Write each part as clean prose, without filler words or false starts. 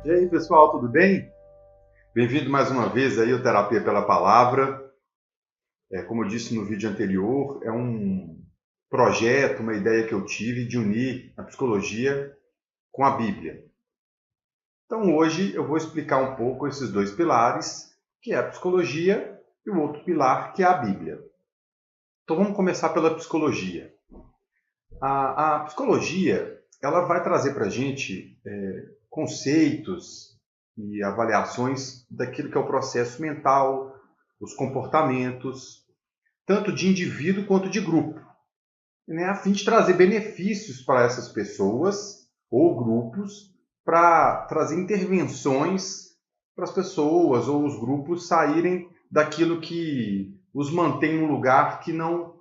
E aí, pessoal, tudo bem? Bem-vindo mais uma vez aí ao Terapia pela Palavra. Como eu disse no vídeo anterior, é um projeto, uma ideia que eu tive de unir a psicologia com a Bíblia. Então, hoje eu vou explicar um pouco esses dois pilares, que é a psicologia e o outro pilar, que é a Bíblia. Então, vamos começar pela psicologia. A psicologia, ela vai trazer para a gente conceitos e avaliações daquilo que é o processo mental, os comportamentos, tanto de indivíduo quanto de grupo, né, a fim de trazer benefícios para essas pessoas ou grupos, para trazer intervenções para as pessoas ou os grupos saírem daquilo que os mantém num lugar que não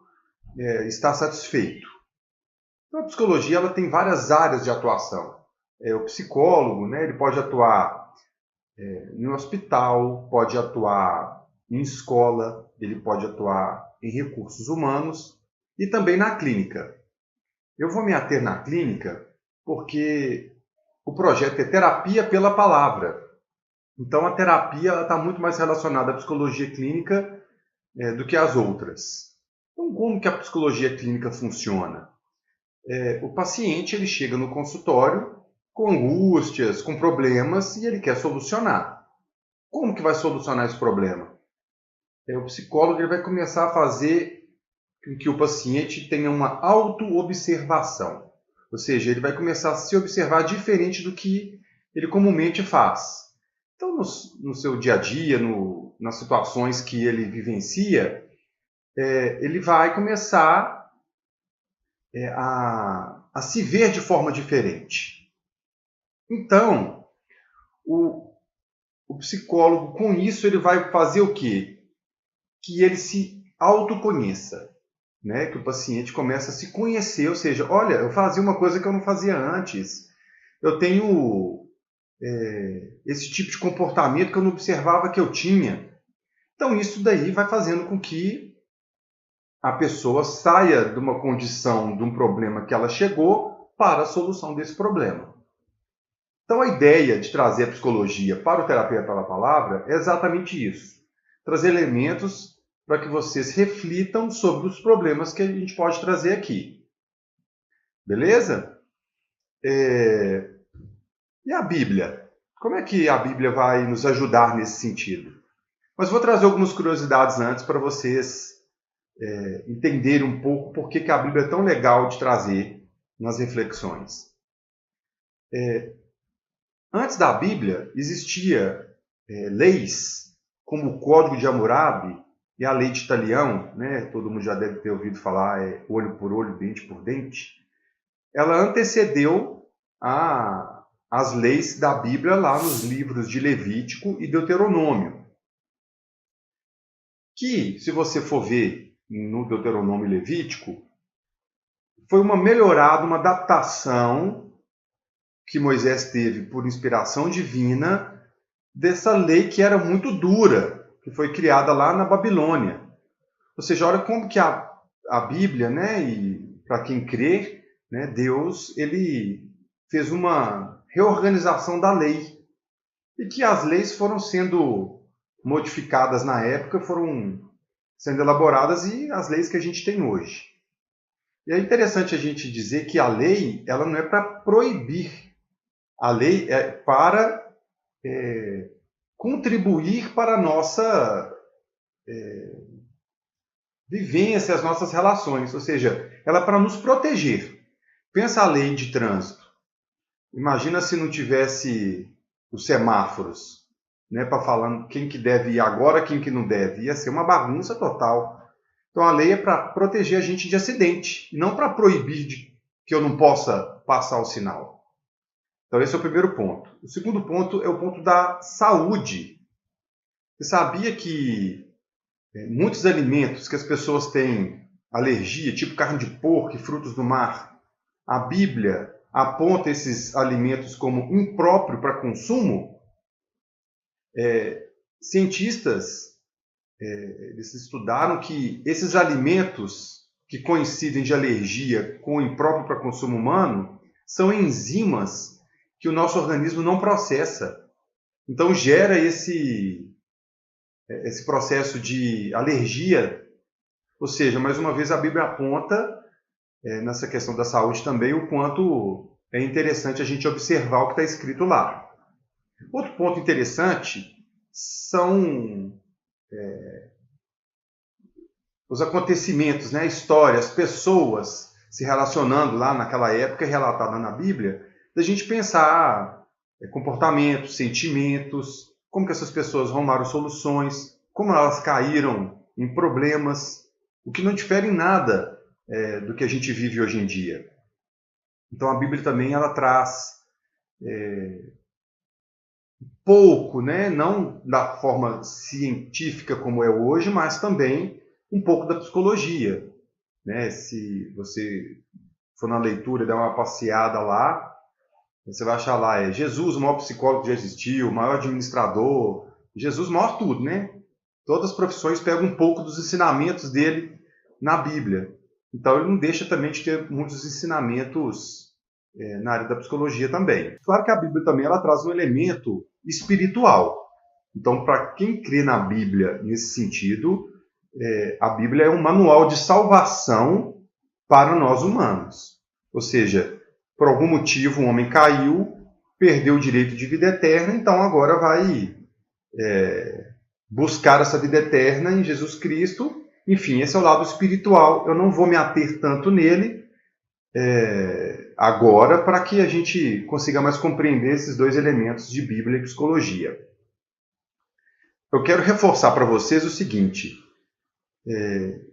está satisfeito. Então, a psicologia ela tem várias áreas de atuação. O psicólogo, né, ele pode atuar em um hospital, pode atuar em escola, ele pode atuar em recursos humanos e também na clínica. Eu vou me ater na clínica porque o projeto é terapia pela palavra. Então a terapia está muito mais relacionada à psicologia clínica do que às outras. Então como que a psicologia clínica funciona? O paciente ele chega no consultório com angústias, com problemas e ele quer solucionar. Como que vai solucionar esse problema? O psicólogo ele vai começar a fazer com que o paciente tenha uma autoobservação. Ou seja, ele vai começar a se observar diferente do que ele comumente faz. Então, no seu dia a dia, nas situações que ele vivencia, ele vai começar a se ver de forma diferente. Então, o psicólogo, com isso, ele vai fazer o quê? Que ele se autoconheça. Né, que o paciente começa a se conhecer, ou seja, olha, eu fazia uma coisa que eu não fazia antes, eu tenho esse tipo de comportamento que eu não observava que eu tinha. Então isso daí vai fazendo com que a pessoa saia de uma condição, de um problema que ela chegou, para a solução desse problema. Então a ideia de trazer a psicologia para o Terapia pela Palavra é exatamente isso, trazer elementos para que vocês reflitam sobre os problemas que a gente pode trazer aqui. Beleza? E a Bíblia? Como é que a Bíblia vai nos ajudar nesse sentido? Mas vou trazer algumas curiosidades antes para vocês entenderem um pouco por que a Bíblia é tão legal de trazer nas reflexões. Antes da Bíblia, existia leis como o Código de Hammurabi e a Lei de Italião, né? Todo mundo já deve ter ouvido falar olho por olho, dente por dente. Ela antecedeu as leis da Bíblia lá nos livros de Levítico e Deuteronômio. Que, se você for ver no Deuteronômio e Levítico, foi uma melhorada, uma adaptação que Moisés teve por inspiração divina dessa lei que era muito dura, que foi criada lá na Babilônia. Ou seja, olha como que a Bíblia, né, e para quem crê, né, Deus ele fez uma reorganização da lei e que as leis foram sendo modificadas na época, foram sendo elaboradas e as leis que a gente tem hoje. E é interessante a gente dizer que a lei ela não é para proibir, a lei é para contribuir para a nossa vivência, as nossas relações, ou seja, ela é para nos proteger. Pensa a lei de trânsito. Imagina se não tivesse os semáforos, né, para falar quem que deve ir agora, quem que não deve. Ia ser uma bagunça total. Então a lei é para proteger a gente de acidente, não para proibir que eu não possa passar o sinal. Então esse é o primeiro ponto. O segundo ponto é o ponto da saúde. Você sabia que muitos alimentos que as pessoas têm alergia, tipo carne de porco e frutos do mar, a Bíblia aponta esses alimentos como impróprios para consumo? Cientistas eles estudaram que esses alimentos que coincidem de alergia com impróprio para consumo humano são enzimas que o nosso organismo não processa. Então gera esse processo de alergia. Ou seja, mais uma vez a Bíblia aponta, nessa questão da saúde também, o quanto é interessante a gente observar o que está escrito lá. Outro ponto interessante são os acontecimentos, né? A história, as pessoas se relacionando lá naquela época relatada na Bíblia, da gente pensar comportamentos, sentimentos, como que essas pessoas arrumaram soluções, como elas caíram em problemas, o que não difere em nada do que a gente vive hoje em dia. Então a Bíblia também ela traz pouco, né? Não da forma científica como é hoje, mas também um pouco da psicologia. Né? Se você for na leitura e der uma passeada lá, você vai achar lá, Jesus, o maior psicólogo que já existiu, o maior administrador, Jesus maior tudo, né? Todas as profissões pegam um pouco dos ensinamentos dele na Bíblia. Então ele não deixa também de ter muitos ensinamentos na área da psicologia também. Claro que a Bíblia também ela traz um elemento espiritual. Então, para quem crê na Bíblia nesse sentido, a Bíblia é um manual de salvação para nós humanos. Ou seja, por algum motivo um homem caiu, perdeu o direito de vida eterna, então agora vai buscar essa vida eterna em Jesus Cristo. Enfim, esse é o lado espiritual. Eu não vou me ater tanto nele agora, para que a gente consiga mais compreender esses dois elementos de Bíblia e psicologia. Eu quero reforçar para vocês o seguinte,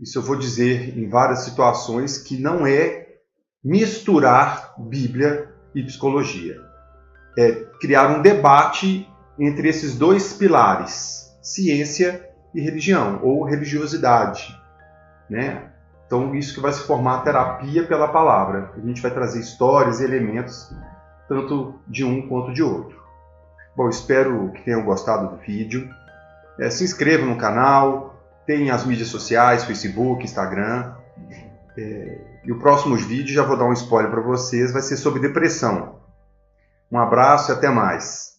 isso eu vou dizer em várias situações, que não é misturar Bíblia e psicologia. É criar um debate entre esses dois pilares, ciência e religião, ou religiosidade, né? Então, isso que vai se formar a terapia pela palavra. A gente vai trazer histórias e elementos, tanto de um quanto de outro. Bom, espero que tenham gostado do vídeo. Se inscrevam no canal, tem as mídias sociais, Facebook, Instagram. E o próximo vídeo, já vou dar um spoiler para vocês, vai ser sobre depressão. Um abraço e até mais.